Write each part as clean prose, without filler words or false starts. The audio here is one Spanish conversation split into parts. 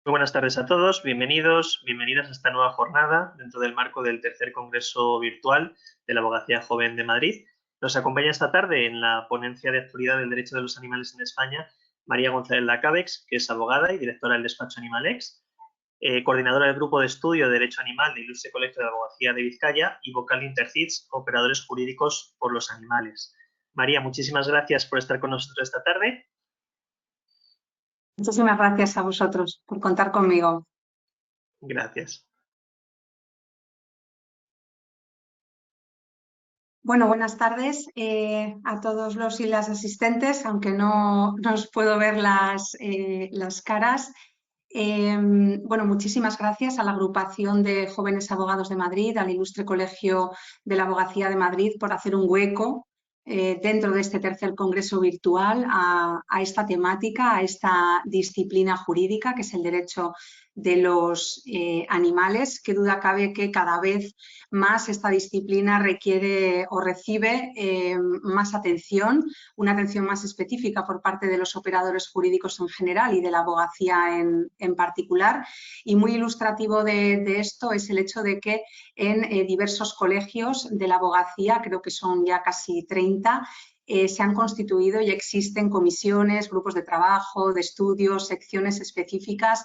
Muy buenas tardes a todos, bienvenidos, bienvenidas a esta nueva jornada dentro del marco del tercer Congreso Virtual de la Abogacía Joven de Madrid. Nos acompaña esta tarde en la ponencia de actualidad del derecho de los animales en España María González Lacabex, que es abogada y directora del despacho Animalex, coordinadora del Grupo de Estudio de Derecho Animal del Ilustre Colegio de Abogacía de Vizcaya y vocal de Intercits, Operadores Jurídicos por los Animales. María, muchísimas gracias por estar con nosotros esta tarde. Muchísimas gracias a vosotros por contar conmigo. Gracias. Bueno, buenas tardes a todos los y las asistentes, aunque no os puedo ver las caras. Bueno, muchísimas gracias a la agrupación de Jóvenes Abogados de Madrid, al Ilustre Colegio de la Abogacía de Madrid por hacer un hueco dentro de este tercer congreso virtual a esta temática, a esta disciplina jurídica que es el derecho de los animales. Qué duda cabe que cada vez más esta disciplina requiere o recibe más atención, una atención más específica por parte de los operadores jurídicos en general y de la abogacía en particular. Y muy ilustrativo de esto es el hecho de que en diversos colegios de la abogacía, creo que son ya casi 30, se han constituido y existen comisiones, grupos de trabajo, de estudios, secciones específicas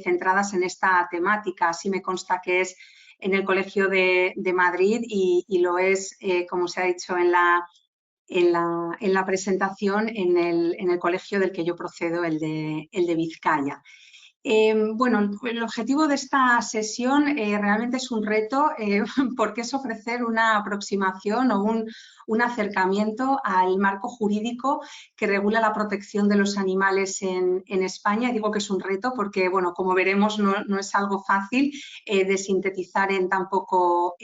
centradas en esta temática. Así me consta que es en el Colegio de Madrid y lo es, como se ha dicho en la presentación, en el colegio del que yo procedo, el de Vizcaya. Bueno, el objetivo de esta sesión realmente es un reto porque es ofrecer una aproximación o un acercamiento al marco jurídico que regula la protección de los animales en España. Y digo que es un reto porque, bueno, como veremos, no es algo fácil de sintetizar en tan poco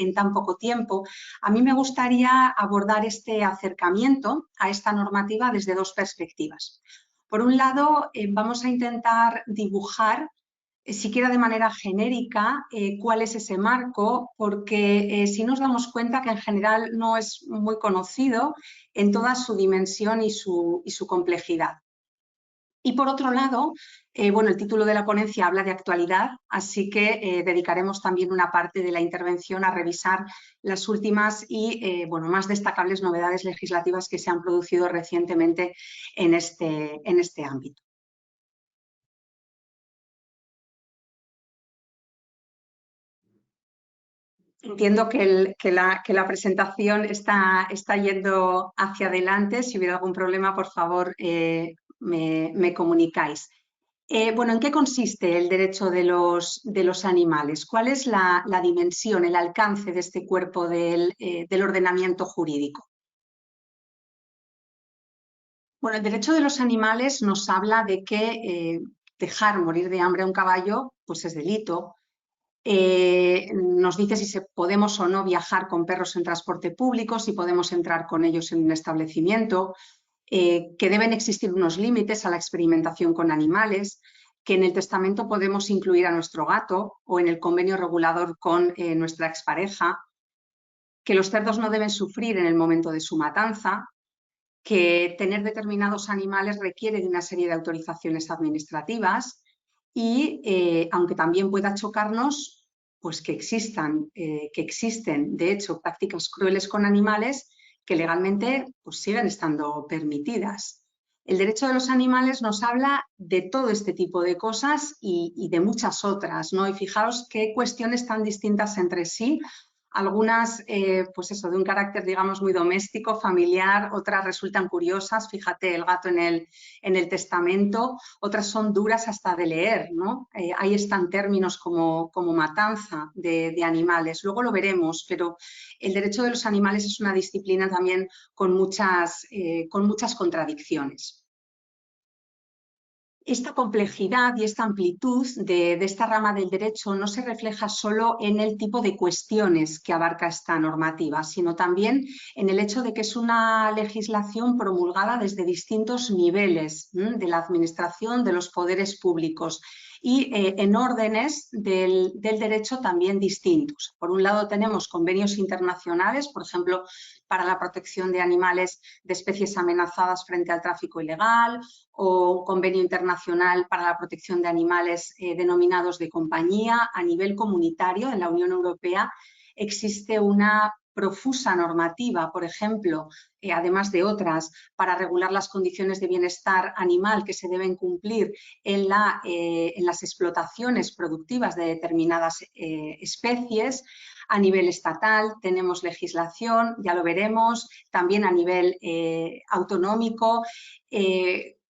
tiempo. A mí me gustaría abordar este acercamiento a esta normativa desde dos perspectivas. Por un lado, vamos a intentar dibujar, siquiera de manera genérica, cuál es ese marco, porque sí nos damos cuenta que en general no es muy conocido en toda su dimensión y su complejidad. Y por otro lado, bueno, el título de la ponencia habla de actualidad, así que dedicaremos también una parte de la intervención a revisar las últimas y bueno, más destacables novedades legislativas que se han producido recientemente en este ámbito. Entiendo que la presentación está yendo hacia adelante. Si hubiera algún problema, por favor, me comunicáis. Bueno, ¿en qué consiste el derecho de los animales? ¿Cuál es la dimensión, el alcance de este cuerpo del ordenamiento jurídico? Bueno, el derecho de los animales nos habla de que dejar morir de hambre a un caballo pues es delito. Nos dice si podemos o no viajar con perros en transporte público, si podemos entrar con ellos en un establecimiento, que deben existir unos límites a la experimentación con animales, que en el testamento podemos incluir a nuestro gato o en el convenio regulador con nuestra expareja, que los cerdos no deben sufrir en el momento de su matanza, que tener determinados animales requiere de una serie de autorizaciones administrativas y, aunque también pueda chocarnos, pues que existen, de hecho, prácticas crueles con animales que legalmente pues, siguen estando permitidas. El derecho de los animales nos habla de todo este tipo de cosas y de muchas otras, ¿no? Y fijaos qué cuestiones tan distintas entre sí. Algunas, pues eso, de un carácter, digamos, muy doméstico, familiar, otras resultan curiosas, fíjate, el gato en el testamento, otras son duras hasta de leer, ¿no? Ahí están términos como matanza de animales, luego lo veremos, pero el derecho de los animales es una disciplina también con muchas contradicciones. Esta complejidad y esta amplitud de esta rama del derecho no se refleja solo en el tipo de cuestiones que abarca esta normativa, sino también en el hecho de que es una legislación promulgada desde distintos niveles de la administración de los poderes públicos y en órdenes del derecho también distintos. Por un lado tenemos convenios internacionales, por ejemplo, para la protección de animales de especies amenazadas frente al tráfico ilegal, o un convenio internacional para la protección de animales denominados de compañía. A nivel comunitario, en la Unión Europea, existe una profusa normativa, por ejemplo, además de otras, para regular las condiciones de bienestar animal que se deben cumplir en las explotaciones productivas de determinadas especies. A nivel estatal tenemos legislación, ya lo veremos, también a nivel autonómico.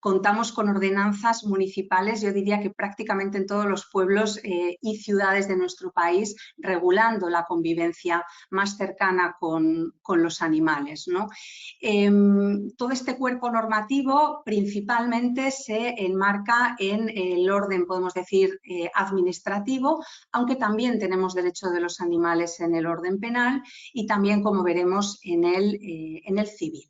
Contamos con ordenanzas municipales, yo diría que prácticamente en todos los pueblos y ciudades de nuestro país, regulando la convivencia más cercana con los animales, ¿no? Todo este cuerpo normativo principalmente se enmarca en el orden, podemos decir, administrativo, aunque también tenemos derecho de los animales en el orden penal y también, como veremos, en el civil.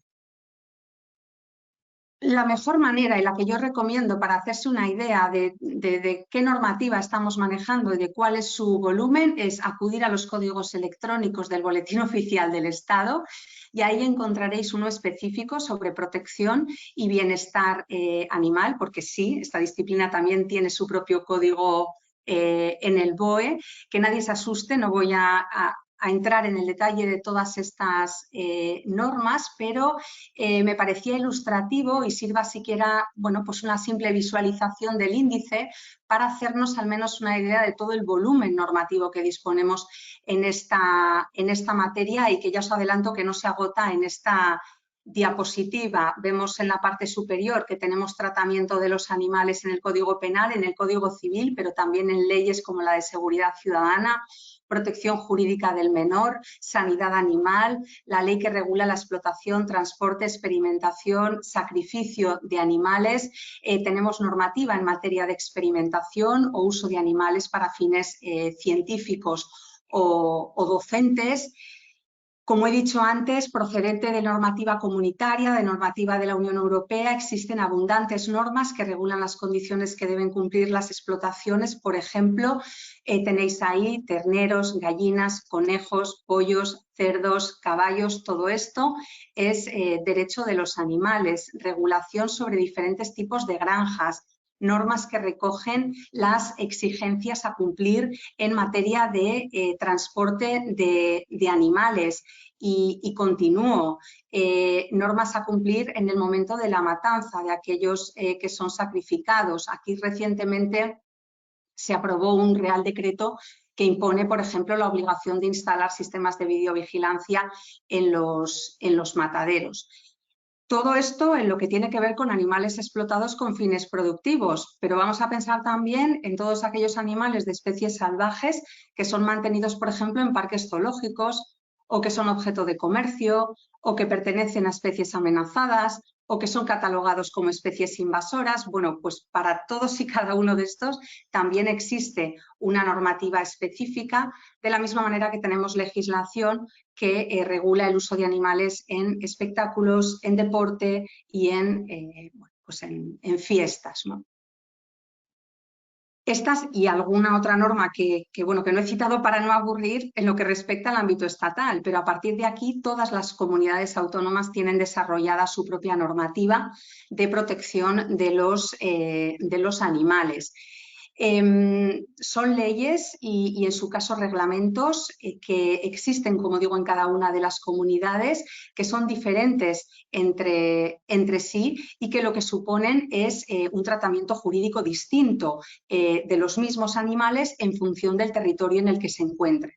La mejor manera y la que yo recomiendo para hacerse una idea de qué normativa estamos manejando y de cuál es su volumen es acudir a los códigos electrónicos del Boletín Oficial del Estado, y ahí encontraréis uno específico sobre protección y bienestar animal, porque sí, esta disciplina también tiene su propio código en el BOE. Que nadie se asuste, no voy a entrar en el detalle de todas estas normas, pero me parecía ilustrativo y sirva siquiera, bueno, pues una simple visualización del índice para hacernos al menos una idea de todo el volumen normativo que disponemos en esta materia, y que ya os adelanto que no se agota en esta diapositiva. Vemos en la parte superior que tenemos tratamiento de los animales en el Código Penal, en el Código Civil, pero también en leyes como la de Seguridad Ciudadana, protección jurídica del menor, sanidad animal, la ley que regula la explotación, transporte, experimentación, sacrificio de animales. Tenemos normativa en materia de experimentación o uso de animales para fines científicos o docentes. Como he dicho antes, procedente de normativa comunitaria, de normativa de la Unión Europea, existen abundantes normas que regulan las condiciones que deben cumplir las explotaciones. Por ejemplo, tenéis ahí terneros, gallinas, conejos, pollos, cerdos, caballos. Todo esto es derecho de los animales, regulación sobre diferentes tipos de granjas, normas que recogen las exigencias a cumplir en materia de transporte de animales. Y continúo, normas a cumplir en el momento de la matanza de aquellos que son sacrificados. Aquí recientemente se aprobó un Real Decreto que impone, por ejemplo, la obligación de instalar sistemas de videovigilancia en los mataderos. Todo esto en lo que tiene que ver con animales explotados con fines productivos, pero vamos a pensar también en todos aquellos animales de especies salvajes que son mantenidos, por ejemplo, en parques zoológicos, o que son objeto de comercio, o que pertenecen a especies amenazadas, o que son catalogados como especies invasoras. Bueno, pues para todos y cada uno de estos también existe una normativa específica, de la misma manera que tenemos legislación que regula el uso de animales en espectáculos, en deporte y en fiestas, ¿no? Estas y alguna otra norma que no he citado para no aburrir en lo que respecta al ámbito estatal, pero a partir de aquí todas las comunidades autónomas tienen desarrollada su propia normativa de protección de los animales. Son leyes y en su caso reglamentos que existen, como digo, en cada una de las comunidades, que son diferentes entre sí y que lo que suponen es un tratamiento jurídico distinto de los mismos animales en función del territorio en el que se encuentren.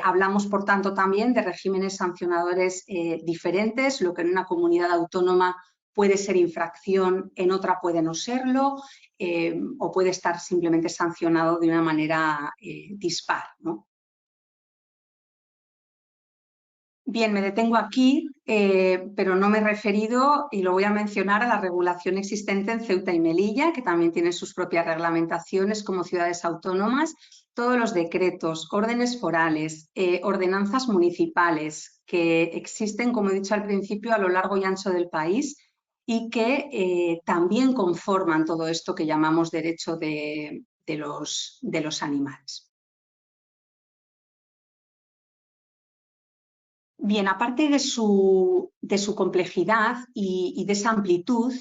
Hablamos, por tanto, también de regímenes sancionadores diferentes. Lo que en una comunidad autónoma puede ser infracción, en otra puede no serlo, o puede estar simplemente sancionado de una manera dispar, ¿no? Bien, me detengo aquí, pero no me he referido, y lo voy a mencionar, a la regulación existente en Ceuta y Melilla, que también tienen sus propias reglamentaciones como ciudades autónomas, todos los decretos, órdenes forales, ordenanzas municipales que existen, como he dicho al principio, a lo largo y ancho del país, y que también conforman todo esto que llamamos derecho de los animales. Bien, aparte de su complejidad y de esa amplitud,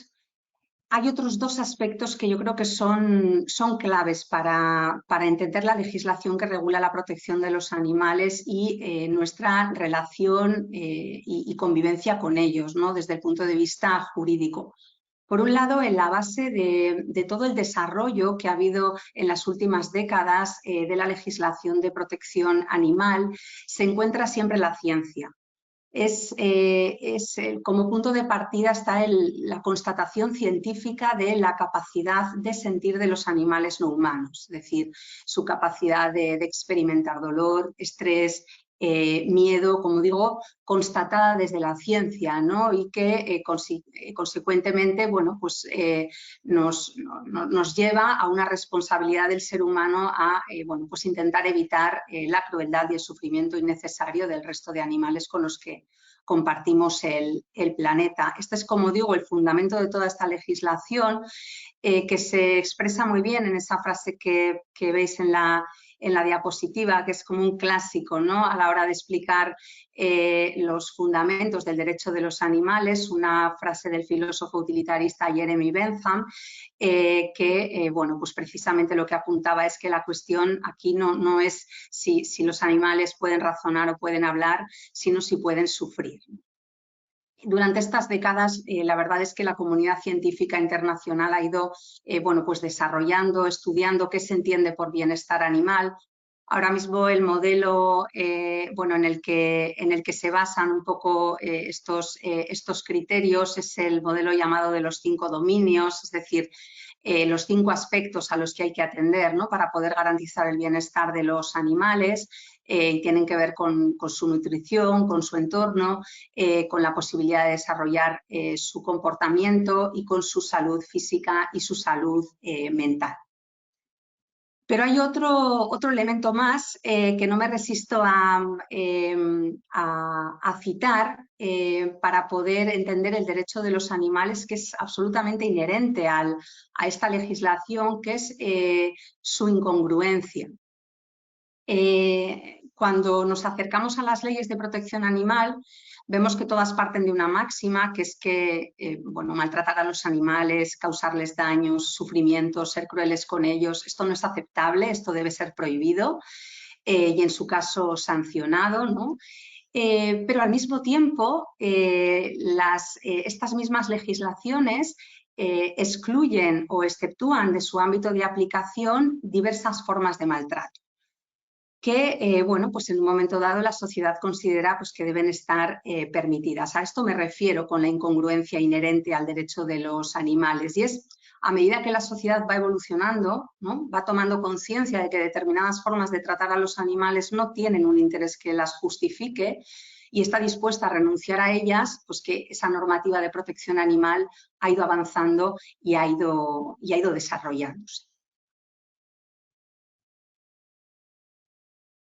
hay otros dos aspectos que yo creo que son claves para entender la legislación que regula la protección de los animales y nuestra relación y convivencia con ellos, ¿no? Desde el punto de vista jurídico. Por un lado, en la base de todo el desarrollo que ha habido en las últimas décadas de la legislación de protección animal, se encuentra siempre la ciencia. Como punto de partida está la constatación científica de la capacidad de sentir de los animales no humanos, es decir, su capacidad de experimentar dolor, estrés, miedo, como digo, constatada desde la ciencia, ¿no? Y que consecuentemente, bueno, pues, nos lleva a una responsabilidad del ser humano a bueno, pues intentar evitar la crueldad y el sufrimiento innecesario del resto de animales con los que compartimos el planeta. Este es, como digo, el fundamento de toda esta legislación que se expresa muy bien en esa frase que veis en la diapositiva, que es como un clásico, ¿no? A la hora de explicar los fundamentos del derecho de los animales, una frase del filósofo utilitarista Jeremy Bentham, que bueno, pues precisamente lo que apuntaba es que la cuestión aquí no es si los animales pueden razonar o pueden hablar, sino si pueden sufrir. Durante estas décadas, la verdad es que la comunidad científica internacional ha ido bueno, pues desarrollando, estudiando qué se entiende por bienestar animal. Ahora mismo el modelo bueno, en el que se basan un poco estos criterios es el modelo llamado de los 5 dominios, es decir, los 5 aspectos a los que hay que atender, ¿no? Para poder garantizar el bienestar de los animales. Tienen que ver con su nutrición, con su entorno, con la posibilidad de desarrollar su comportamiento y con su salud física y su salud mental. Pero hay otro elemento más que no me resisto a citar para poder entender el derecho de los animales, que es absolutamente inherente a esta legislación, que es su incongruencia. Cuando nos acercamos a las leyes de protección animal, vemos que todas parten de una máxima, que es que bueno, maltratar a los animales, causarles daños, sufrimientos, ser crueles con ellos, esto no es aceptable, esto debe ser prohibido y en su caso sancionado, ¿no? Pero al mismo tiempo, estas mismas legislaciones excluyen o exceptúan de su ámbito de aplicación diversas formas de maltrato que, bueno, pues en un momento dado la sociedad considera pues, que deben estar permitidas. A esto me refiero con la incongruencia inherente al derecho de los animales, y es a medida que la sociedad va evolucionando, ¿no? Va tomando conciencia de que determinadas formas de tratar a los animales no tienen un interés que las justifique y está dispuesta a renunciar a ellas, pues que esa normativa de protección animal ha ido avanzando y ha ido desarrollándose.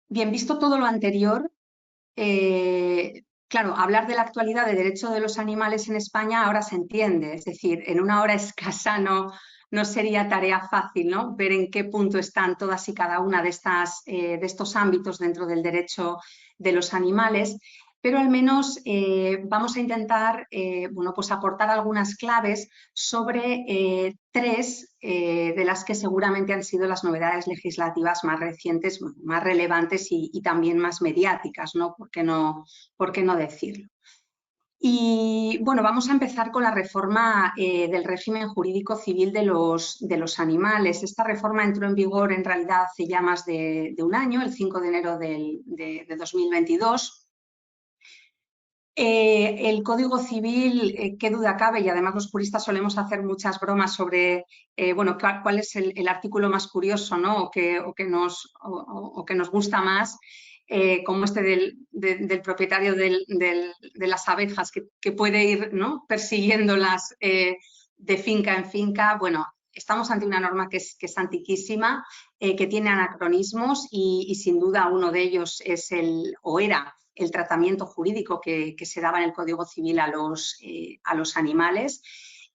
Bien, visto todo lo anterior, claro, hablar de la actualidad de derecho de los animales en España ahora se entiende, es decir, en una hora escasa no sería tarea fácil, ¿no? Ver en qué punto están todas y cada una de estos ámbitos dentro del derecho de los animales, pero al menos vamos a intentar bueno, pues aportar algunas claves sobre 3 de las que seguramente han sido las novedades legislativas más recientes, más relevantes y también más mediáticas, ¿no? ¿Por qué no decirlo? Y bueno, vamos a empezar con la reforma del régimen jurídico civil de los animales. Esta reforma entró en vigor en realidad hace ya más de un año, el 5 de enero de 2022. El Código Civil, qué duda cabe, y además los juristas solemos hacer muchas bromas sobre bueno, cuál es el artículo más curioso, ¿no? o que nos gusta más, como este del propietario de las abejas que puede ir, ¿no? persiguiéndolas de finca en finca. Bueno, estamos ante una norma que es antiquísima, que tiene anacronismos y sin duda uno de ellos es era el tratamiento jurídico que se daba en el Código Civil a los animales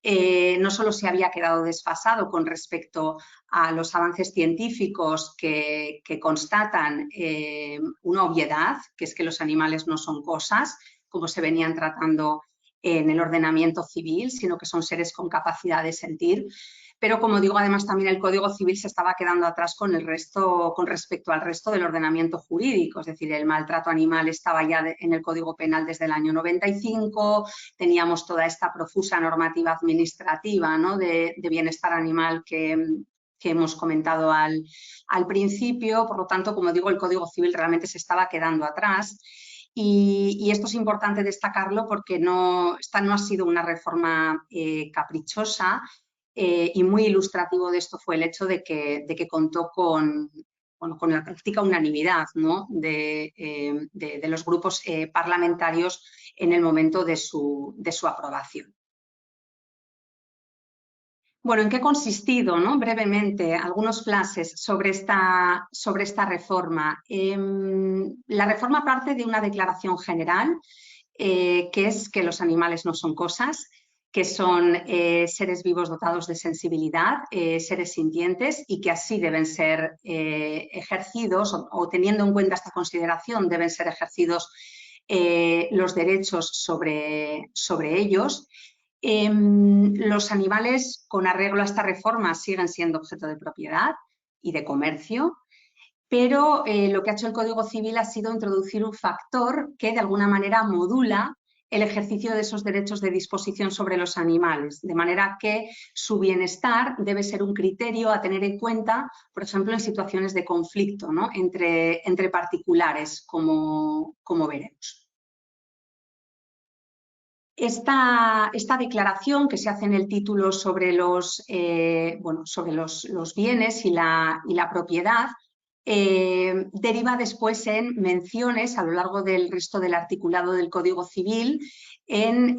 no solo se había quedado desfasado con respecto a los avances científicos que constatan una obviedad, que es que los animales no son cosas, como se venían tratando en el ordenamiento civil, sino que son seres con capacidad de sentir. Pero, como digo, además también el Código Civil se estaba quedando atrás con respecto al resto del ordenamiento jurídico. Es decir, el maltrato animal estaba ya en el Código Penal desde el año 95, teníamos toda esta profusa normativa administrativa, ¿no?, de bienestar animal que hemos comentado al principio. Por lo tanto, como digo, el Código Civil realmente se estaba quedando atrás. Y esto es importante destacarlo porque esta no ha sido una reforma caprichosa, y muy ilustrativo de esto fue el hecho de que contó con la práctica unanimidad, ¿no?, de los grupos parlamentarios en el momento de su aprobación. Bueno, ¿en qué ha consistido, ¿no?, brevemente, algunos flashes sobre esta reforma? La reforma parte de una declaración general, que es que los animales no son cosas, que son seres vivos dotados de sensibilidad, seres sintientes, y que así deben ser ejercidos, o teniendo en cuenta esta consideración, deben ser ejercidos los derechos sobre ellos. Los animales, con arreglo a esta reforma, siguen siendo objeto de propiedad y de comercio, pero lo que ha hecho el Código Civil ha sido introducir un factor que de alguna manera modula el ejercicio de esos derechos de disposición sobre los animales, de manera que su bienestar debe ser un criterio a tener en cuenta, por ejemplo, en situaciones de conflicto, ¿no?, entre particulares, como veremos. Esta declaración que se hace en el título sobre los bienes y la propiedad deriva después en menciones a lo largo del resto del articulado del Código Civil en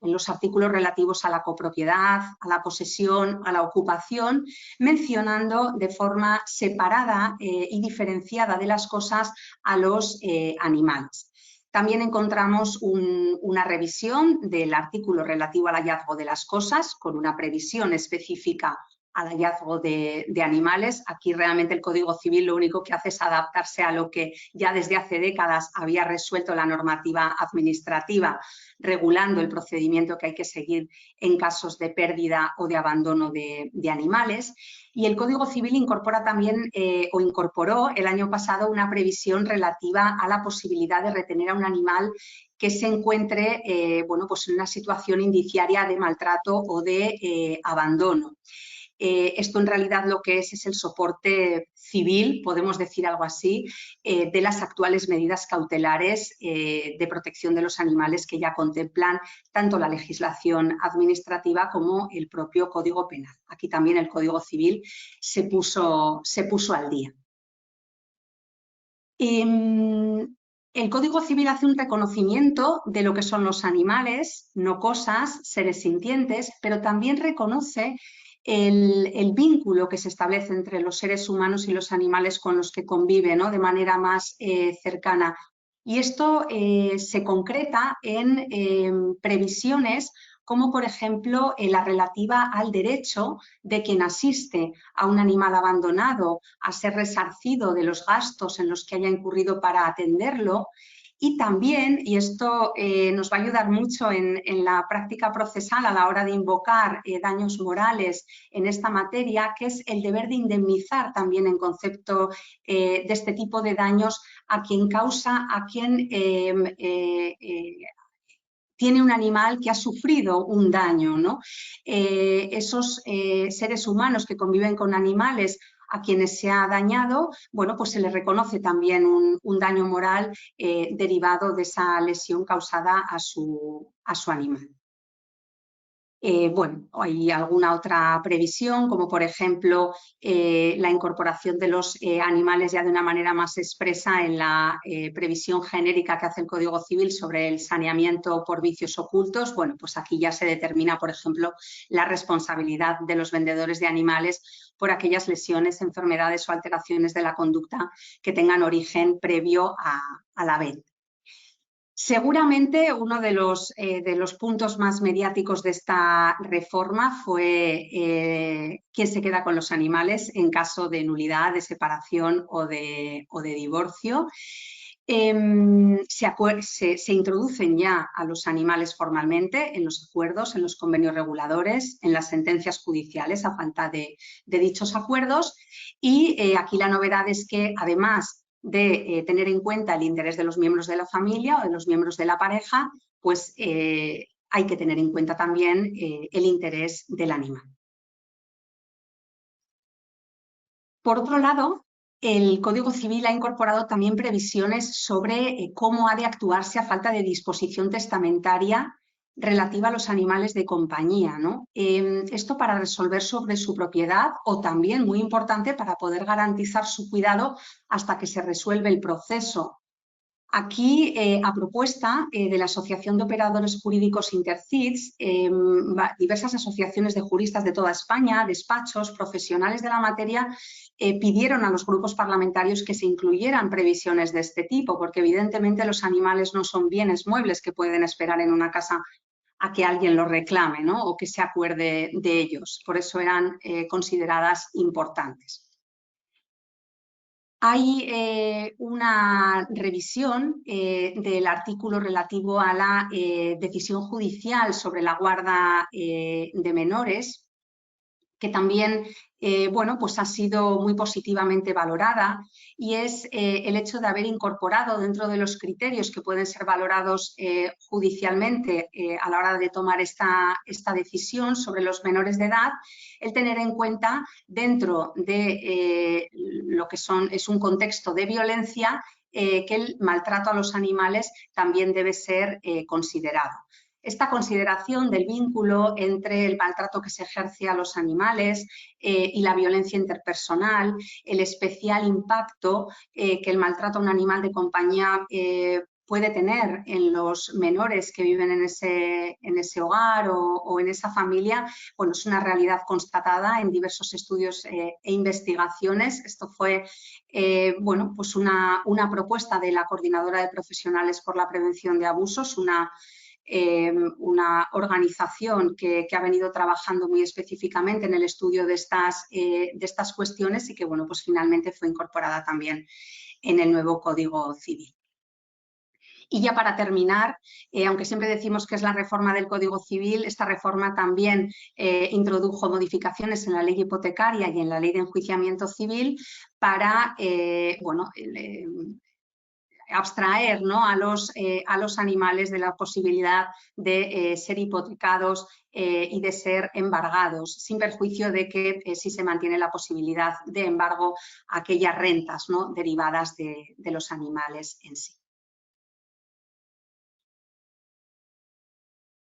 los artículos relativos a la copropiedad, a la posesión, a la ocupación, mencionando de forma separada y diferenciada de las cosas a los animales. También encontramos una revisión del artículo relativo al hallazgo de las cosas, con una previsión específica al hallazgo de animales. Aquí realmente el Código Civil lo único que hace es adaptarse a lo que ya desde hace décadas había resuelto la normativa administrativa, regulando el procedimiento que hay que seguir en casos de pérdida o de abandono de animales. Y el Código Civil incorpora también, incorporó el año pasado, una previsión relativa a la posibilidad de retener a un animal que se encuentre en una situación indiciaria de maltrato o de abandono. Esto en realidad lo que es el soporte civil, podemos decir algo así, de las actuales medidas cautelares de protección de los animales que ya contemplan tanto la legislación administrativa como el propio Código Penal. Aquí también el Código Civil se puso al día. El Código Civil hace un reconocimiento de lo que son los animales, no cosas, seres sintientes, pero también reconoce el vínculo que se establece entre los seres humanos y los animales con los que convive, ¿no?, de manera más cercana. Y esto se concreta en previsiones como, por ejemplo, la relativa al derecho de quien asiste a un animal abandonado a ser resarcido de los gastos en los que haya incurrido para atenderlo. Y también, y esto nos va a ayudar mucho en la práctica procesal a la hora de invocar daños morales en esta materia, que es el deber de indemnizar también en concepto de este tipo de daños a quien tiene un animal que ha sufrido un daño, ¿no? Esos seres humanos que conviven con animales a quienes se ha dañado, bueno, pues se les reconoce también un daño moral derivado de esa lesión causada a su animal. Hay alguna otra previsión, como por ejemplo la incorporación de los animales ya de una manera más expresa en la previsión genérica que hace el Código Civil sobre el saneamiento por vicios ocultos. Bueno, pues aquí ya se determina, por ejemplo, la responsabilidad de los vendedores de animales por aquellas lesiones, enfermedades o alteraciones de la conducta que tengan origen previo a la venta. Seguramente uno de los puntos más mediáticos de esta reforma fue quién se queda con los animales en caso de nulidad, de separación o de divorcio. Se introducen ya a los animales formalmente en los acuerdos, en los convenios reguladores, en las sentencias judiciales a falta de dichos acuerdos, y aquí la novedad es que además de tener en cuenta el interés de los miembros de la familia o de los miembros de la pareja, pues hay que tener en cuenta también el interés del animal. Por otro lado, el Código Civil ha incorporado también previsiones sobre cómo ha de actuarse a falta de disposición testamentaria relativa a los animales de compañía, ¿no? Esto para resolver sobre su propiedad o también, muy importante, para poder garantizar su cuidado hasta que se resuelve el proceso. Aquí, a propuesta de la Asociación de Operadores Jurídicos Intercits, diversas asociaciones de juristas de toda España, despachos, profesionales de la materia, pidieron a los grupos parlamentarios que se incluyeran previsiones de este tipo, porque evidentemente los animales no son bienes muebles que pueden esperar en una casa a que alguien los reclame, ¿no? O que se acuerde de ellos. Por eso eran consideradas importantes. Hay una revisión del artículo relativo a la decisión judicial sobre la guarda de menores, que también bueno, pues ha sido muy positivamente valorada, y es el hecho de haber incorporado dentro de los criterios que pueden ser valorados judicialmente a la hora de tomar esta decisión sobre los menores de edad, el tener en cuenta dentro de lo que es un contexto de violencia que el maltrato a los animales también debe ser considerado. Esta consideración del vínculo entre el maltrato que se ejerce a los animales y la violencia interpersonal, el especial impacto que el maltrato a un animal de compañía puede tener en los menores que viven en ese hogar o en esa familia, bueno, es una realidad constatada en diversos estudios e investigaciones. Esto fue bueno, pues una propuesta de la Coordinadora de Profesionales por la Prevención de Abusos, una organización que ha venido trabajando muy específicamente en el estudio de estas cuestiones y que, bueno, pues finalmente fue incorporada también en el nuevo Código Civil. Y ya para terminar, aunque siempre decimos que es la reforma del Código Civil, esta reforma también introdujo modificaciones en la ley hipotecaria y en la ley de enjuiciamiento civil para, bueno, abstraer, ¿no?, a los animales de la posibilidad de ser hipotecados y de ser embargados, sin perjuicio de que sí se mantiene la posibilidad de embargo a aquellas rentas, ¿no?, derivadas de los animales en sí.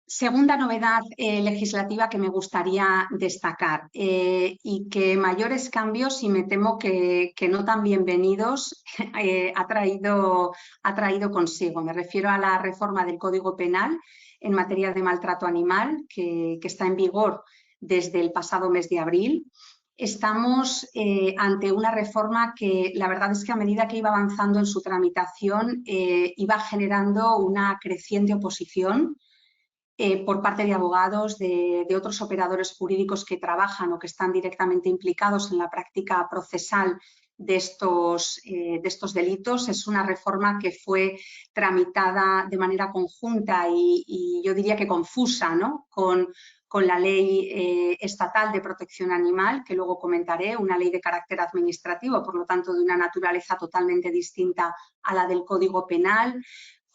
Segunda novedad legislativa que me gustaría destacar y que mayores cambios, y me temo que no tan bienvenidos, ha traído consigo. Me refiero a la reforma del Código Penal en materia de maltrato animal que está en vigor desde el pasado mes de abril. Estamos ante una reforma que la verdad es que a medida que iba avanzando en su tramitación iba generando una creciente oposición por parte de abogados, de otros operadores jurídicos que trabajan o que están directamente implicados en la práctica procesal de estos delitos. Es una reforma que fue tramitada de manera conjunta y yo diría que confusa, ¿no?, con la ley estatal de protección animal, que luego comentaré, una ley de carácter administrativo, por lo tanto de una naturaleza totalmente distinta a la del Código Penal.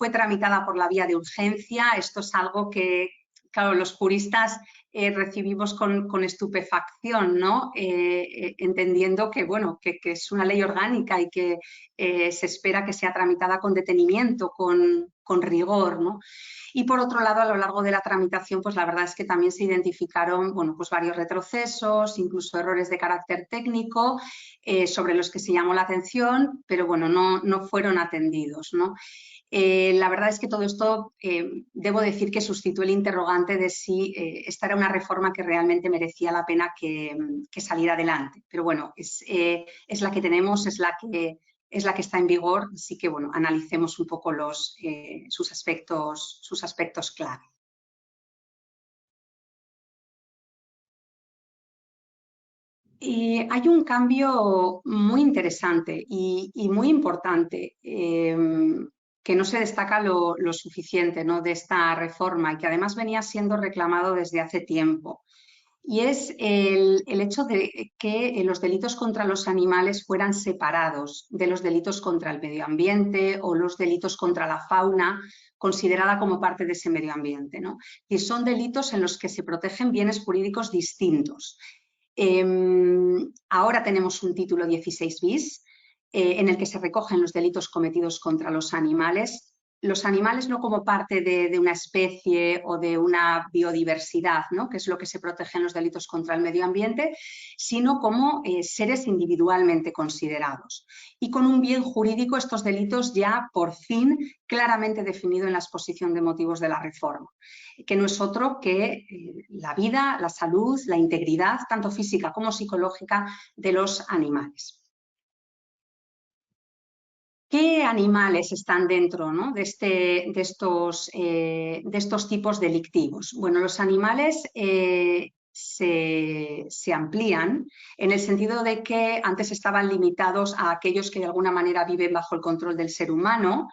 Fue tramitada por la vía de urgencia. Esto es algo que, claro, los juristas recibimos con estupefacción, ¿no? Entendiendo que, bueno, que es una ley orgánica y que se espera que sea tramitada con detenimiento, con rigor, ¿no? Y por otro lado, a lo largo de la tramitación, pues la verdad es que también se identificaron, bueno, pues varios retrocesos, incluso errores de carácter técnico sobre los que se llamó la atención, pero bueno, no fueron atendidos, ¿no? La verdad es que todo esto, debo decir que suscitó el interrogante de si esta era una reforma que realmente merecía la pena que saliera adelante. Pero bueno, es la que tenemos, es la es la que está en vigor, así que bueno, analicemos un poco sus aspectos clave. Hay un cambio muy interesante y muy importante que no se destaca lo suficiente, ¿no?, de esta reforma y que además venía siendo reclamado desde hace tiempo. Y es el hecho de que los delitos contra los animales fueran separados de los delitos contra el medio ambiente o los delitos contra la fauna, considerada como parte de ese medio ambiente, ¿no? Y son delitos en los que se protegen bienes jurídicos distintos. Ahora tenemos un título 16 bis en el que se recogen los delitos cometidos contra los animales no como parte de una especie o de una biodiversidad, ¿no?, que es lo que se protege en los delitos contra el medio ambiente, sino como seres individualmente considerados. Y con un bien jurídico estos delitos ya por fin claramente definido en la exposición de motivos de la reforma, que no es otro que la vida, la salud, la integridad, tanto física como psicológica, de los animales. ¿Qué animales están dentro, ¿no?, de estos tipos delictivos? Bueno, los animales se amplían en el sentido de que antes estaban limitados a aquellos que de alguna manera viven bajo el control del ser humano.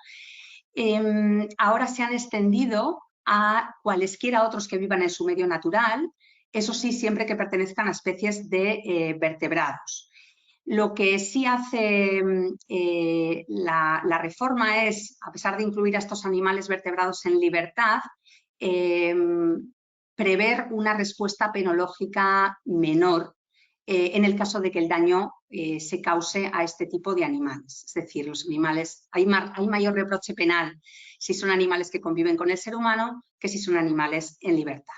Ahora se han extendido a cualesquiera otros que vivan en su medio natural, eso sí, siempre que pertenezcan a especies de vertebrados. Lo que sí hace la reforma es, a pesar de incluir a estos animales vertebrados en libertad, prever una respuesta penológica menor en el caso de que el daño se cause a este tipo de animales. Es decir, los animales, hay mayor reproche penal si son animales que conviven con el ser humano que si son animales en libertad.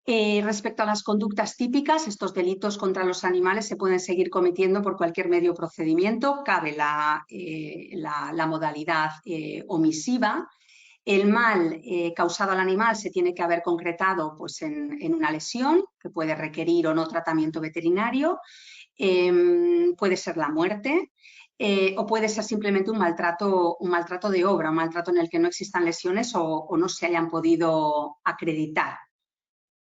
Respecto a las conductas típicas, estos delitos contra los animales se pueden seguir cometiendo por cualquier medio o procedimiento, cabe la modalidad omisiva. El mal causado al animal se tiene que haber concretado pues, en una lesión que puede requerir o no tratamiento veterinario, puede ser la muerte o puede ser simplemente un maltrato de obra, un maltrato en el que no existan lesiones o no se hayan podido acreditar.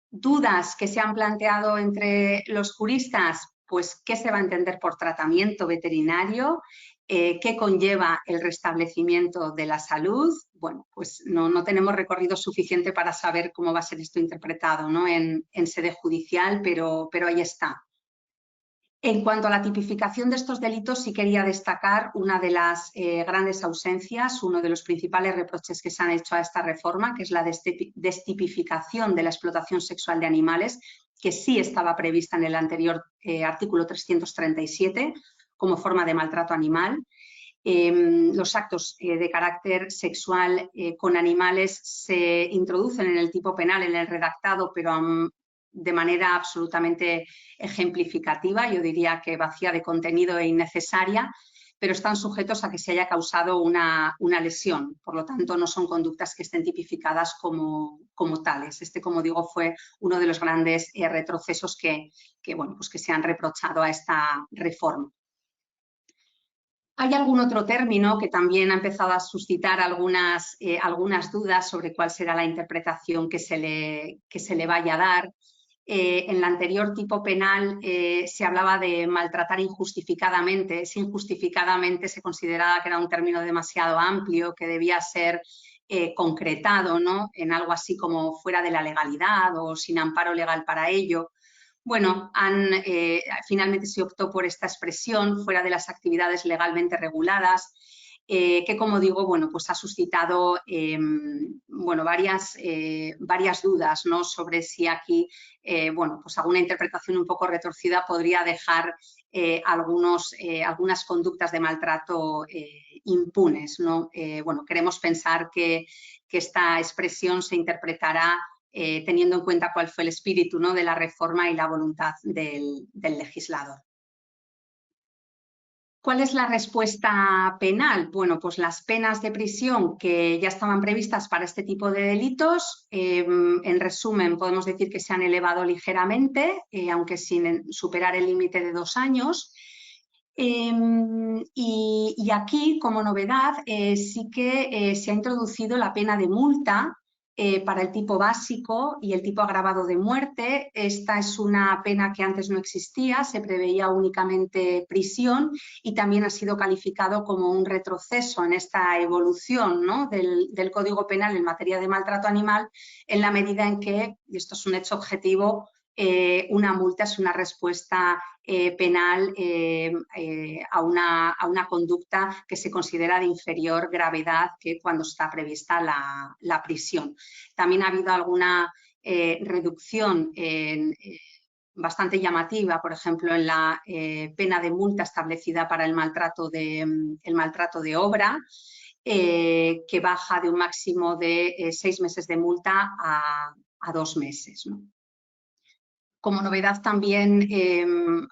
Dudas que se han planteado entre los juristas, pues qué se va a entender por tratamiento veterinario, qué conlleva el restablecimiento de la salud. Bueno, pues no tenemos recorrido suficiente para saber cómo va a ser esto interpretado, ¿no?, en sede judicial, pero ahí está. En cuanto a la tipificación de estos delitos, sí quería destacar una de las grandes ausencias, uno de los principales reproches que se han hecho a esta reforma, que es la destipificación de la explotación sexual de animales, que sí estaba prevista en el anterior artículo 337 como forma de maltrato animal. Los actos de carácter sexual con animales se introducen en el tipo penal, en el redactado, pero de manera absolutamente ejemplificativa, yo diría que vacía de contenido e innecesaria, pero están sujetos a que se haya causado una lesión. Por lo tanto, no son conductas que estén tipificadas como tales. Este, como digo, fue uno de los grandes retrocesos que se han reprochado a esta reforma. Hay algún otro término que también ha empezado a suscitar algunas dudas sobre cuál será la interpretación que se le vaya a dar. En el anterior tipo penal se hablaba de maltratar injustificadamente. Si injustificadamente se consideraba que era un término demasiado amplio, que debía ser concretado, ¿no?, en algo así como fuera de la legalidad o sin amparo legal para ello. Bueno, finalmente se optó por esta expresión, fuera de las actividades legalmente reguladas, que, como digo, bueno, pues ha suscitado varias dudas, ¿no?, sobre si aquí pues alguna interpretación un poco retorcida podría dejar algunas conductas de maltrato impunes, ¿no? Queremos pensar que esta expresión se interpretará teniendo en cuenta cuál fue el espíritu, ¿no?, de la reforma y la voluntad del legislador. ¿Cuál es la respuesta penal? Bueno, pues las penas de prisión que ya estaban previstas para este tipo de delitos, en resumen, podemos decir que se han elevado ligeramente, aunque sin superar el límite de 2 años. Y aquí, como novedad, sí que se ha introducido la pena de multa para el tipo básico y el tipo agravado de muerte. Esta es una pena que antes no existía, se preveía únicamente prisión y también ha sido calificado como un retroceso en esta evolución, ¿no?, del Código Penal en materia de maltrato animal, en la medida en que, y esto es un hecho objetivo, una multa es una respuesta penal a una conducta que se considera de inferior gravedad que cuando está prevista la prisión. También ha habido alguna reducción bastante llamativa, por ejemplo, en la pena de multa establecida para el maltrato de obra, que baja de un máximo de 6 meses de multa a 2 meses, ¿no? Como novedad también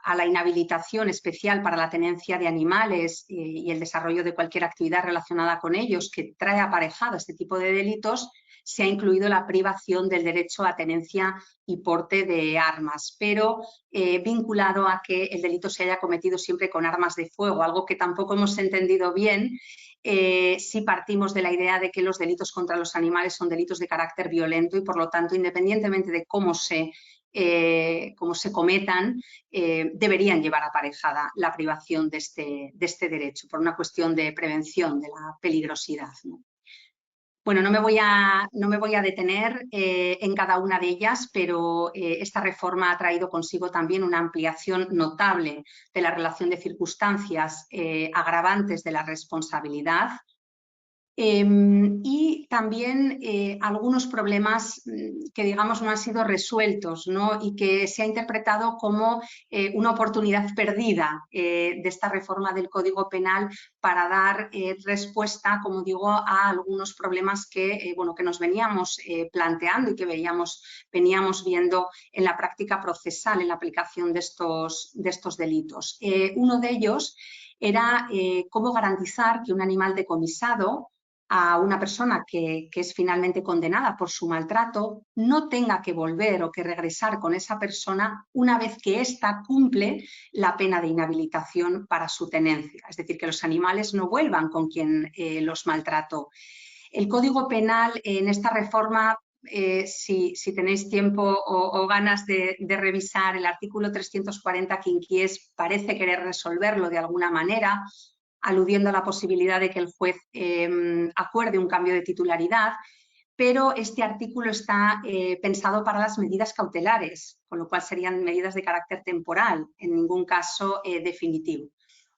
a la inhabilitación especial para la tenencia de animales y el desarrollo de cualquier actividad relacionada con ellos que trae aparejado este tipo de delitos, se ha incluido la privación del derecho a tenencia y porte de armas, pero vinculado a que el delito se haya cometido siempre con armas de fuego, algo que tampoco hemos entendido bien si partimos de la idea de que los delitos contra los animales son delitos de carácter violento y, por lo tanto, independientemente de cómo se cometan, deberían llevar aparejada la privación de este derecho por una cuestión de prevención de la peligrosidad, ¿no? Bueno, no me voy a detener en cada una de ellas, pero esta reforma ha traído consigo también una ampliación notable de la relación de circunstancias agravantes de la responsabilidad. Y también algunos problemas que, digamos, no han sido resueltos, ¿no?, y que se ha interpretado como una oportunidad perdida de esta reforma del Código Penal para dar respuesta, como digo, a algunos problemas que, bueno, que nos veníamos planteando y que veníamos viendo en la práctica procesal, en la aplicación de estos delitos. Uno de ellos era cómo garantizar que un animal decomisado a una persona que es finalmente condenada por su maltrato no tenga que volver o que regresar con esa persona una vez que ésta cumple la pena de inhabilitación para su tenencia. Es decir, que los animales no vuelvan con quien los maltrató. El Código Penal en esta reforma, si tenéis tiempo o ganas de revisar el artículo 340 quinquies, parece querer resolverlo de alguna manera, aludiendo a la posibilidad de que el juez acuerde un cambio de titularidad, pero este artículo está pensado para las medidas cautelares, con lo cual serían medidas de carácter temporal, en ningún caso definitivo.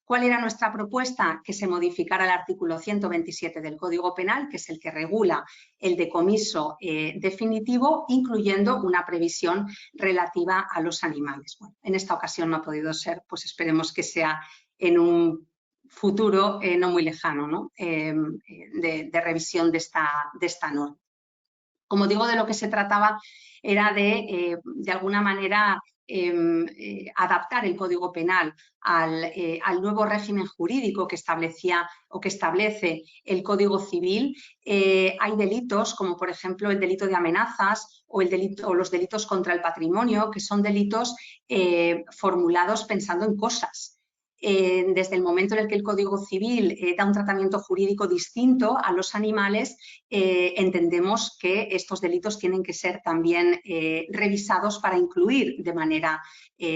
¿Cuál era nuestra propuesta? Que se modificara el artículo 127 del Código Penal, que es el que regula el decomiso definitivo, incluyendo una previsión relativa a los animales. Bueno, en esta ocasión no ha podido ser, pues esperemos que sea en un futuro no muy lejano, ¿no?, de revisión de esta norma. Como digo, de lo que se trataba era de alguna manera, adaptar el Código Penal al nuevo régimen jurídico que establecía o que establece el Código Civil. Hay delitos como, por ejemplo, el delito de amenazas o los delitos contra el patrimonio, que son delitos formulados pensando en cosas. Desde el momento en el que el Código Civil da un tratamiento jurídico distinto a los animales, entendemos que estos delitos tienen que ser también revisados para incluir de manera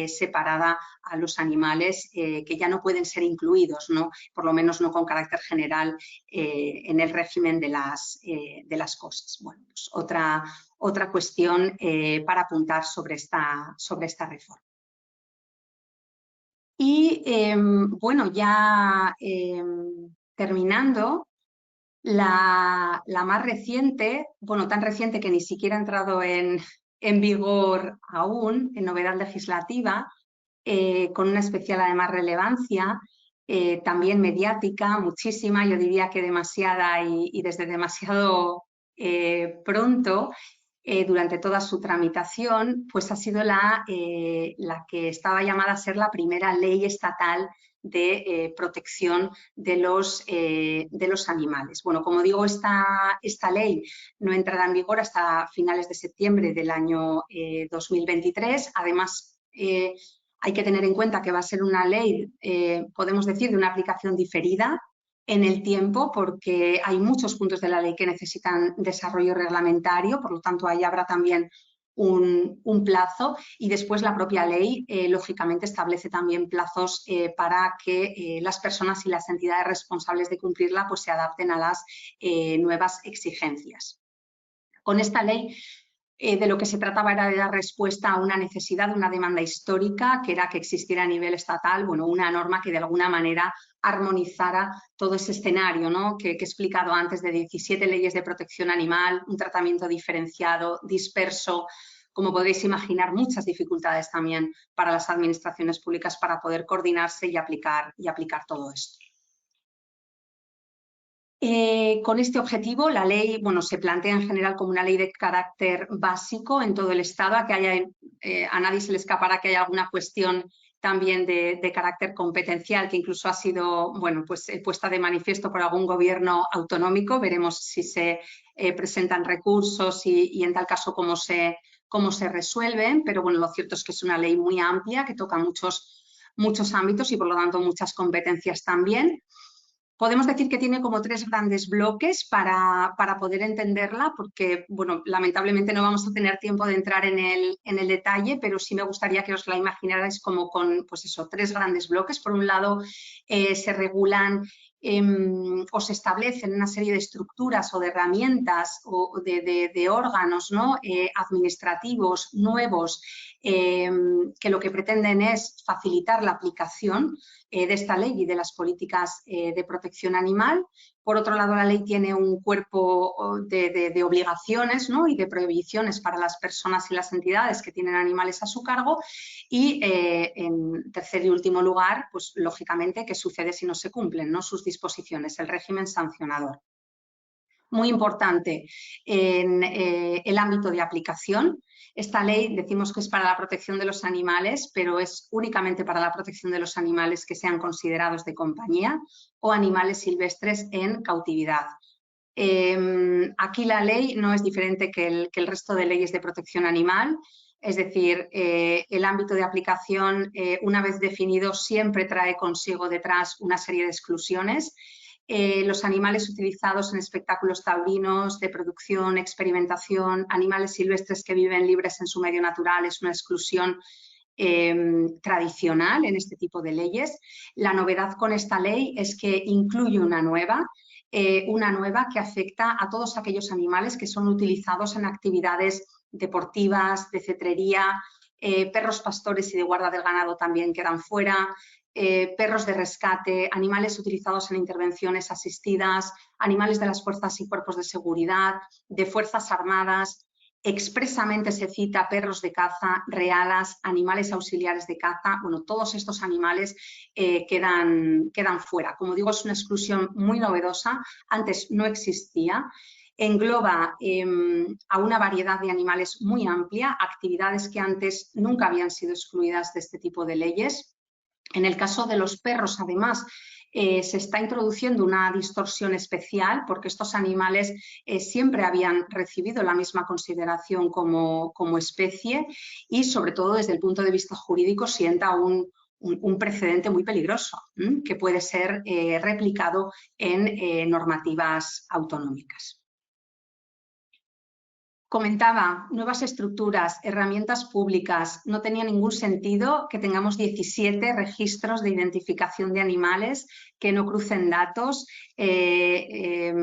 separada a los animales que ya no pueden ser incluidos, ¿no?, por lo menos no con carácter general en el régimen de las cosas. Bueno, pues otra cuestión para apuntar sobre esta reforma. Y bueno, ya terminando, la más reciente, bueno, tan reciente que ni siquiera ha entrado en vigor aún, en novedad legislativa, con una especial además relevancia, también mediática, muchísima, yo diría que demasiada y desde demasiado pronto, durante toda su tramitación, pues ha sido la que estaba llamada a ser la primera ley estatal de protección de los animales. Bueno, como digo, esta ley no entrará en vigor hasta finales de septiembre del año 2023. Además, Hay que tener en cuenta que va a ser una ley, podemos decir, de una aplicación diferida en el tiempo, porque hay muchos puntos de la ley que necesitan desarrollo reglamentario, por lo tanto ahí habrá también un plazo, y después la propia ley lógicamente establece también plazos para que las personas y las entidades responsables de cumplirla pues se adapten a las nuevas exigencias. Con esta ley de lo que se trataba era de dar respuesta a una necesidad, una demanda histórica, que era que existiera a nivel estatal, bueno, una norma que de alguna manera armonizara todo ese escenario, ¿no?, que he explicado antes, de 17 leyes de protección animal, un tratamiento diferenciado, disperso. Como podéis imaginar, muchas dificultades también para las administraciones públicas para poder coordinarse y aplicar todo esto. Con este objetivo, la ley, bueno, se plantea en general como una ley de carácter básico en todo el Estado, a nadie se le escapará que haya alguna cuestión también de carácter competencial, que incluso ha sido, bueno, pues puesta de manifiesto por algún gobierno autonómico. Veremos si se presentan recursos y en tal caso cómo se resuelven, pero bueno, lo cierto es que es una ley muy amplia que toca muchos ámbitos y por lo tanto muchas competencias también. Podemos decir que tiene como 3 grandes bloques para poder entenderla, porque, bueno, lamentablemente no vamos a tener tiempo de entrar en el detalle, pero sí me gustaría que os la imaginarais como con, pues eso, 3 grandes bloques. Por un lado, se regulan o se establecen una serie de estructuras o de herramientas o de órganos, ¿no?, administrativos nuevos que lo que pretenden es facilitar la aplicación de esta ley y de las políticas de protección animal. Por otro lado, la ley tiene un cuerpo de obligaciones, ¿no?, y de prohibiciones para las personas y las entidades que tienen animales a su cargo. Y en tercer y último lugar, pues lógicamente, qué sucede si no se cumplen, ¿no?, sus disposiciones, el régimen sancionador. Muy importante en el ámbito de aplicación. Esta ley decimos que es para la protección de los animales, pero es únicamente para la protección de los animales que sean considerados de compañía o animales silvestres en cautividad. Aquí la ley no es diferente que el resto de leyes de protección animal, es decir, el ámbito de aplicación, una vez definido, siempre trae consigo detrás una serie de exclusiones. Los animales utilizados en espectáculos taurinos, de producción, experimentación, animales silvestres que viven libres en su medio natural, es una exclusión tradicional en este tipo de leyes. La novedad con esta ley es que incluye una nueva que afecta a todos aquellos animales que son utilizados en actividades deportivas, de cetrería, perros pastores y de guarda del ganado también quedan fuera, perros de rescate, animales utilizados en intervenciones asistidas, animales de las fuerzas y cuerpos de seguridad, de fuerzas armadas. Expresamente se cita perros de caza, realas, animales auxiliares de caza. Bueno, todos estos animales quedan fuera. Como digo, es una exclusión muy novedosa, antes no existía. Engloba a una variedad de animales muy amplia, actividades que antes nunca habían sido excluidas de este tipo de leyes. En el caso de los perros, además, se está introduciendo una distorsión especial porque estos animales siempre habían recibido la misma consideración como especie y, sobre todo, desde el punto de vista jurídico, sienta un precedente muy peligroso que puede ser replicado en normativas autonómicas. Comentaba, nuevas estructuras, herramientas públicas. No tenía ningún sentido que tengamos 17 registros de identificación de animales que no crucen datos, de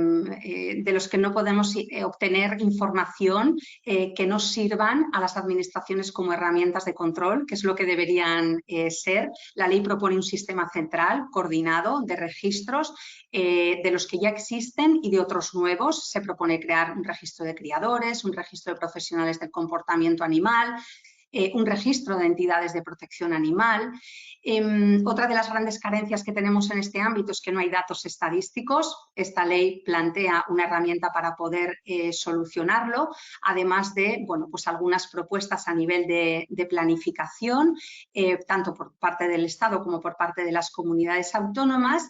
los que no podemos obtener información, que no sirvan a las administraciones como herramientas de control, que es lo que deberían ser. La ley propone un sistema central, coordinado, de registros de los que ya existen y de otros nuevos. Se propone crear un registro de criadores, un registro de profesionales del comportamiento animal, un registro de entidades de protección animal. Otra de las grandes carencias que tenemos en este ámbito es que no hay datos estadísticos. Esta ley plantea una herramienta para poder solucionarlo, además de, bueno, pues algunas propuestas a nivel de planificación, tanto por parte del Estado como por parte de las comunidades autónomas.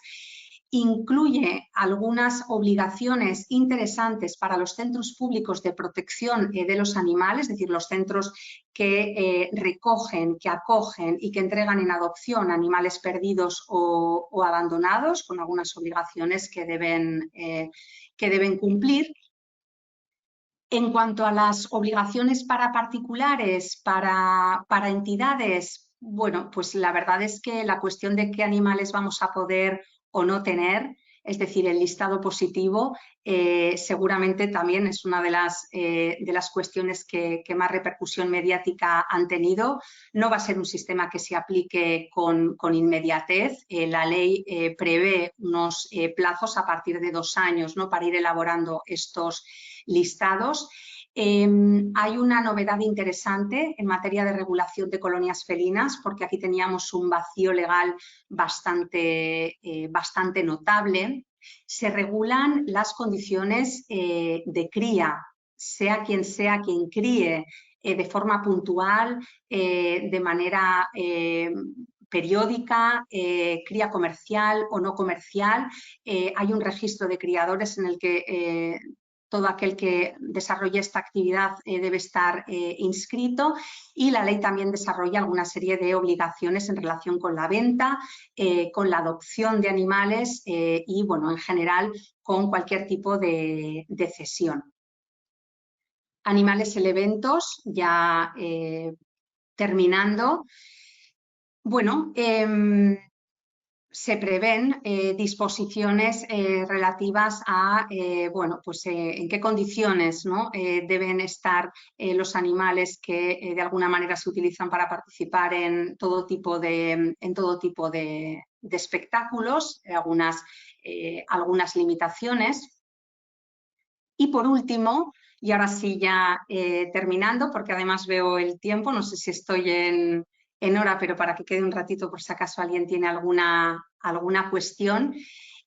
incluye algunas obligaciones interesantes para los centros públicos de protección de los animales, es decir, los centros que recogen, que acogen y que entregan en adopción animales perdidos o abandonados, con algunas obligaciones que deben cumplir. En cuanto a las obligaciones para particulares, para entidades, bueno, pues la verdad es que la cuestión de qué animales vamos a poder o no tener, es decir, el listado positivo, seguramente también es una de las cuestiones que más repercusión mediática han tenido. No va a ser un sistema que se aplique con inmediatez. La ley prevé unos plazos a partir de 2 años, ¿no?, para ir elaborando estos listados. Hay una novedad interesante en materia de regulación de colonias felinas, porque aquí teníamos un vacío legal bastante notable. Se regulan las condiciones de cría, sea quien críe de forma puntual, de manera periódica, cría comercial o no comercial. Hay un registro de criadores en el que todo aquel que desarrolle esta actividad debe estar inscrito, y la ley también desarrolla alguna serie de obligaciones en relación con la venta, con la adopción de animales y, bueno, en general con cualquier tipo de cesión. Animales eleventos, ya terminando. Bueno, se prevén disposiciones relativas a bueno, pues, en qué condiciones, ¿no?, deben estar los animales que de alguna manera se utilizan para participar en todo tipo de espectáculos, algunas limitaciones. Y por último, y ahora sí ya terminando, porque además veo el tiempo, no sé si estoy en hora, pero para que quede un ratito por si acaso alguien tiene alguna cuestión.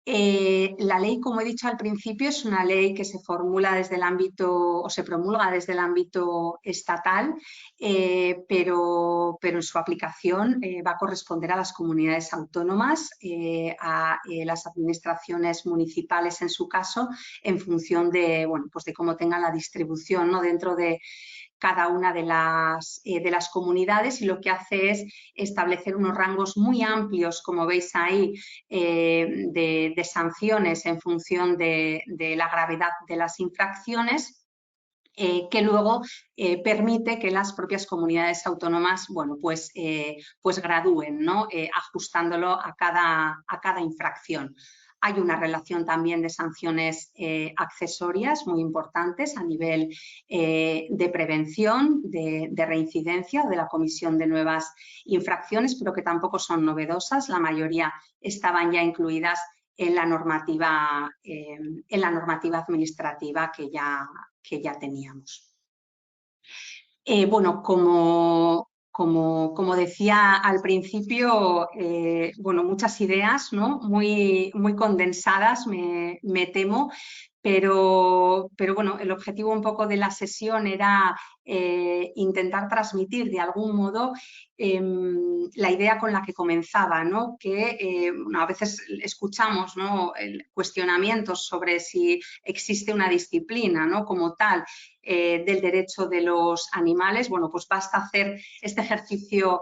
La ley, como he dicho al principio, es una ley que se formula desde el ámbito o se promulga desde el ámbito estatal, pero en su aplicación va a corresponder a las comunidades autónomas, a las administraciones municipales en su caso, en función de, bueno, pues de cómo tengan la distribución, ¿no?, dentro de cada una de las comunidades, y lo que hace es establecer unos rangos muy amplios, como veis ahí, de sanciones en función de la gravedad de las infracciones, que luego permite que las propias comunidades autónomas, bueno, pues gradúen, ¿no?, ajustándolo a cada infracción. Hay una relación también de sanciones accesorias muy importantes a nivel de prevención, de reincidencia o de la comisión de nuevas infracciones, pero que tampoco son novedosas. La mayoría estaban ya incluidas en la normativa administrativa que ya teníamos. Bueno, como decía al principio, bueno, muchas ideas, ¿no?, muy condensadas, me temo, pero bueno, el objetivo un poco de la sesión era intentar transmitir de algún modo la idea con la que comenzaba, ¿no?, que a veces escuchamos, ¿no?, cuestionamientos sobre si existe una disciplina, ¿no?, como tal, del derecho de los animales. Bueno, pues basta hacer este ejercicio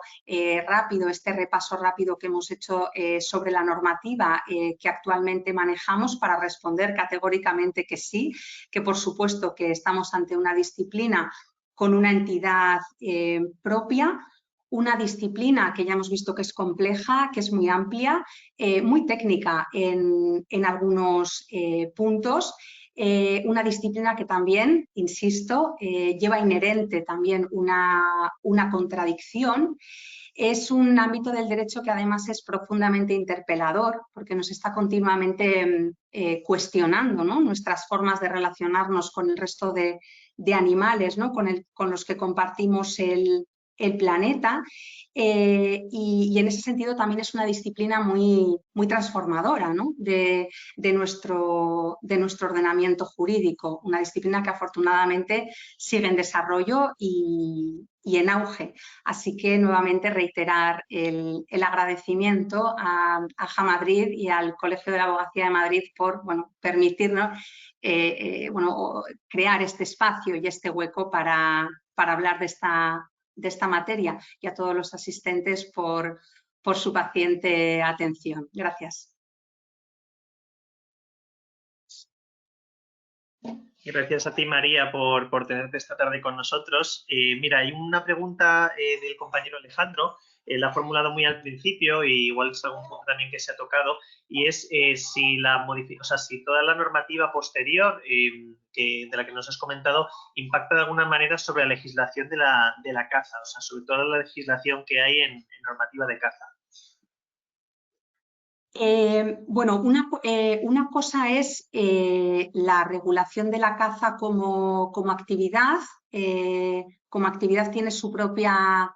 rápido, este repaso rápido que hemos hecho sobre la normativa que actualmente manejamos para responder categóricamente que sí, que por supuesto que estamos ante una disciplina con una entidad propia, una disciplina que ya hemos visto que es compleja, que es muy amplia, muy técnica en algunos puntos. Una disciplina que también, insisto, lleva inherente también una contradicción. Es un ámbito del derecho que además es profundamente interpelador, porque nos está continuamente cuestionando, ¿no?, nuestras formas de relacionarnos con el resto de animales, ¿no?, con los que compartimos el el planeta. Y en ese sentido también es una disciplina muy, muy transformadora, ¿no? de nuestro ordenamiento jurídico, una disciplina que afortunadamente sigue en desarrollo y en auge. Así que nuevamente reiterar el agradecimiento a AJA Madrid y al Colegio de la Abogacía de Madrid por permitirnos crear este espacio y este hueco para hablar de esta materia, y a todos los asistentes por su paciente atención. Gracias. Y gracias a ti, María, por tenerte esta tarde con nosotros. Mira, hay una pregunta del compañero Alejandro, la ha formulado muy al principio y igual es algún punto también que se ha tocado, y es si si toda la normativa posterior de la que nos has comentado impacta de alguna manera sobre la legislación de la caza, o sea, sobre toda la legislación que hay en normativa de caza. Una cosa es la regulación de la caza como actividad. Como actividad tiene su propia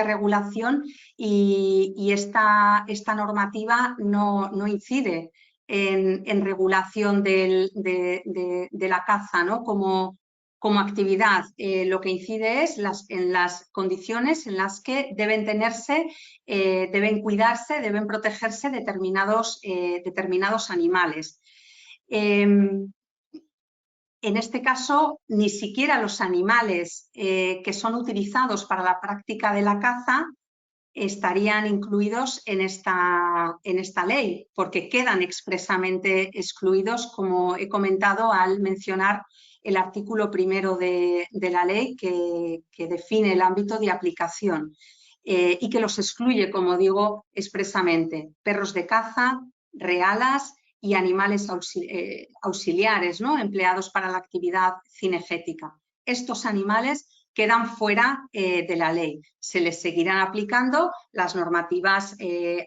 regulación y esta normativa no incide en regulación de la caza, ¿no? Como actividad. Lo que incide es en las condiciones en las que deben tenerse, deben cuidarse, deben protegerse determinados animales. En este caso, ni siquiera los animales que son utilizados para la práctica de la caza estarían incluidos en esta ley, porque quedan expresamente excluidos, como he comentado al mencionar el artículo primero de la ley que define el ámbito de aplicación y que los excluye, como digo, expresamente: perros de caza, realas y animales auxiliares, ¿no? Empleados para la actividad cinegética. Estos animales quedan fuera de la ley. Se les seguirán aplicando las normativas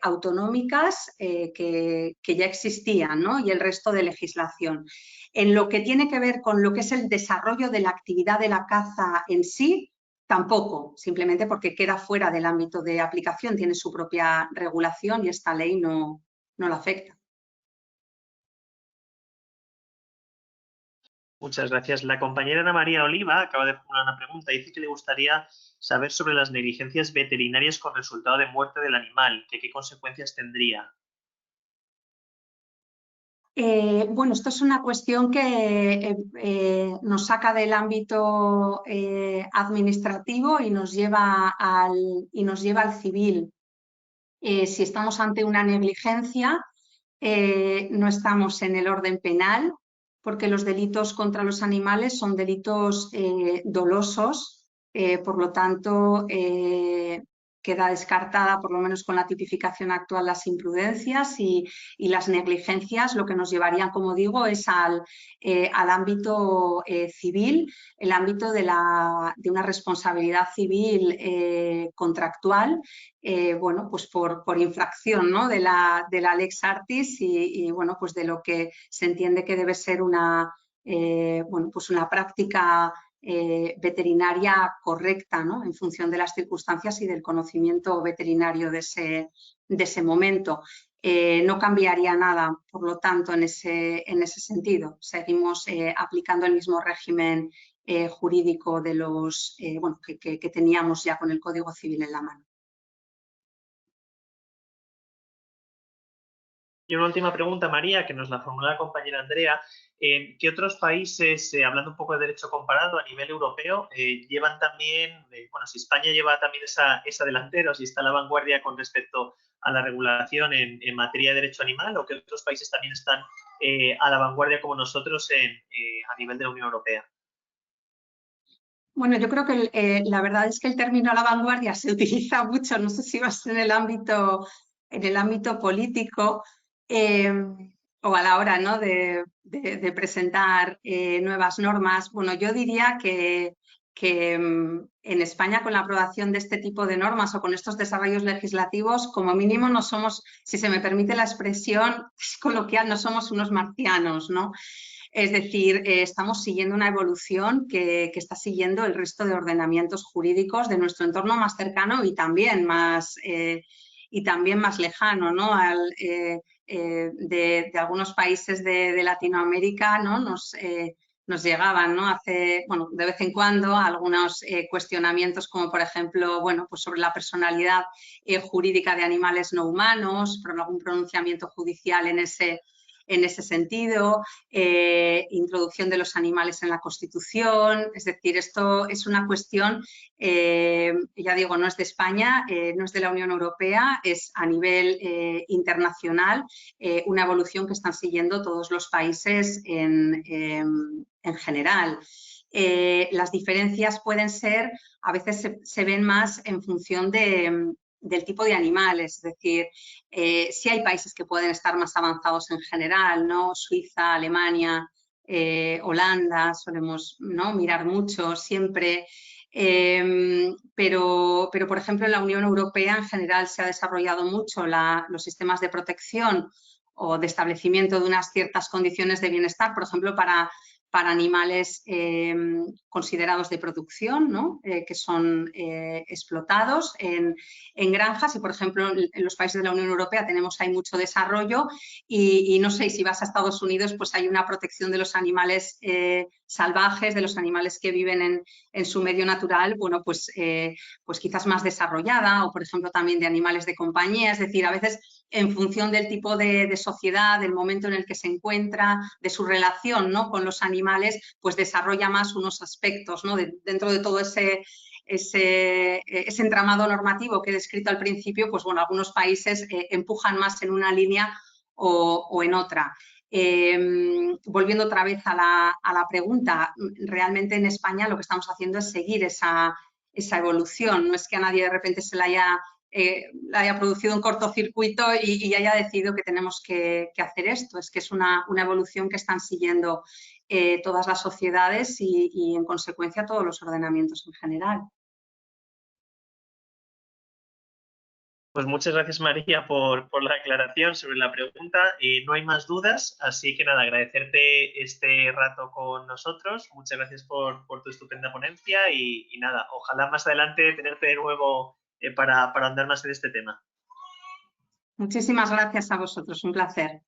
autonómicas que ya existían, ¿no? Y el resto de legislación. En lo que tiene que ver con lo que es el desarrollo de la actividad de la caza en sí, tampoco, simplemente porque queda fuera del ámbito de aplicación, tiene su propia regulación y esta ley no la afecta. Muchas gracias. La compañera Ana María Oliva acaba de formular una pregunta. Dice que le gustaría saber sobre las negligencias veterinarias con resultado de muerte del animal, que qué consecuencias tendría. Esto es una cuestión que nos saca del ámbito administrativo y nos lleva al civil. Si estamos ante una negligencia, no estamos en el orden penal, porque los delitos contra los animales son delitos dolosos, por lo tanto queda descartada, por lo menos con la tipificación actual, las imprudencias y las negligencias. Lo que nos llevarían, como digo, es al ámbito civil, el ámbito de una responsabilidad civil contractual, pues por infracción, ¿no? de la lex artis y pues de lo que se entiende que debe ser una práctica veterinaria correcta, ¿no? En función de las circunstancias y del conocimiento veterinario de ese momento. No cambiaría nada, por lo tanto, en ese sentido. Seguimos aplicando el mismo régimen jurídico de los que teníamos ya con el Código Civil en la mano. Y una última pregunta, María, que nos la formula la compañera Andrea. ¿Qué otros países, hablando un poco de derecho comparado a nivel europeo, llevan también, si España lleva también esa delantera, o si está a la vanguardia con respecto a la regulación en materia de derecho animal, o que otros países también están a la vanguardia como nosotros a nivel de la Unión Europea? Bueno, yo creo que la verdad es que el término a la vanguardia se utiliza mucho, no sé si vas en el ámbito político o a la hora, ¿no? de presentar nuevas normas. Bueno, yo diría que en España, con la aprobación de este tipo de normas o con estos desarrollos legislativos, como mínimo no somos, si se me permite la expresión coloquial, no somos unos marcianos, ¿no? Es decir, estamos siguiendo una evolución que está siguiendo el resto de ordenamientos jurídicos de nuestro entorno más cercano y también más lejano, ¿no? De algunos países de Latinoamérica, ¿no? Nos llegaban, ¿no? De vez en cuando algunos cuestionamientos como, por ejemplo, pues sobre la personalidad jurídica de animales no humanos, por algún pronunciamiento judicial en ese sentido, introducción de los animales en la Constitución. Es decir, esto es una cuestión, ya digo, no es de España, no es de la Unión Europea, es a nivel internacional, una evolución que están siguiendo todos los países en general. Las diferencias pueden ser, a veces se ven más en función del tipo de animales, es decir, sí hay países que pueden estar más avanzados en general, ¿no? Suiza, Alemania, Holanda, solemos, ¿no?, mirar mucho siempre, pero, por ejemplo, en la Unión Europea en general se ha desarrollado mucho los sistemas de protección o de establecimiento de unas ciertas condiciones de bienestar, por ejemplo, para animales considerados de producción, ¿no? Que son explotados en granjas y, por ejemplo, en los países de la Unión Europea hay mucho desarrollo y no sé, si vas a Estados Unidos, pues hay una protección de los animales salvajes, de los animales que viven en su medio natural, bueno, pues quizás más desarrollada, o por ejemplo también de animales de compañía. Es decir, a veces en función del tipo de sociedad, del momento en el que se encuentra, de su relación, ¿no?, con los animales, pues desarrolla más unos aspectos, ¿no?, dentro de todo ese entramado normativo que he descrito al principio. Pues bueno, algunos países empujan más en una línea o en otra. Volviendo otra vez a la pregunta, realmente en España lo que estamos haciendo es seguir esa evolución. No es que a nadie de repente se le haya producido un cortocircuito y haya decidido que tenemos que hacer esto. Es que es una evolución que están siguiendo todas las sociedades y en consecuencia todos los ordenamientos en general. Pues muchas gracias, María, por la aclaración sobre la pregunta. No hay más dudas, así que nada, agradecerte este rato con nosotros. Muchas gracias por tu estupenda ponencia y nada, ojalá más adelante tenerte de nuevo para andar más en este tema. Muchísimas gracias a vosotros, un placer.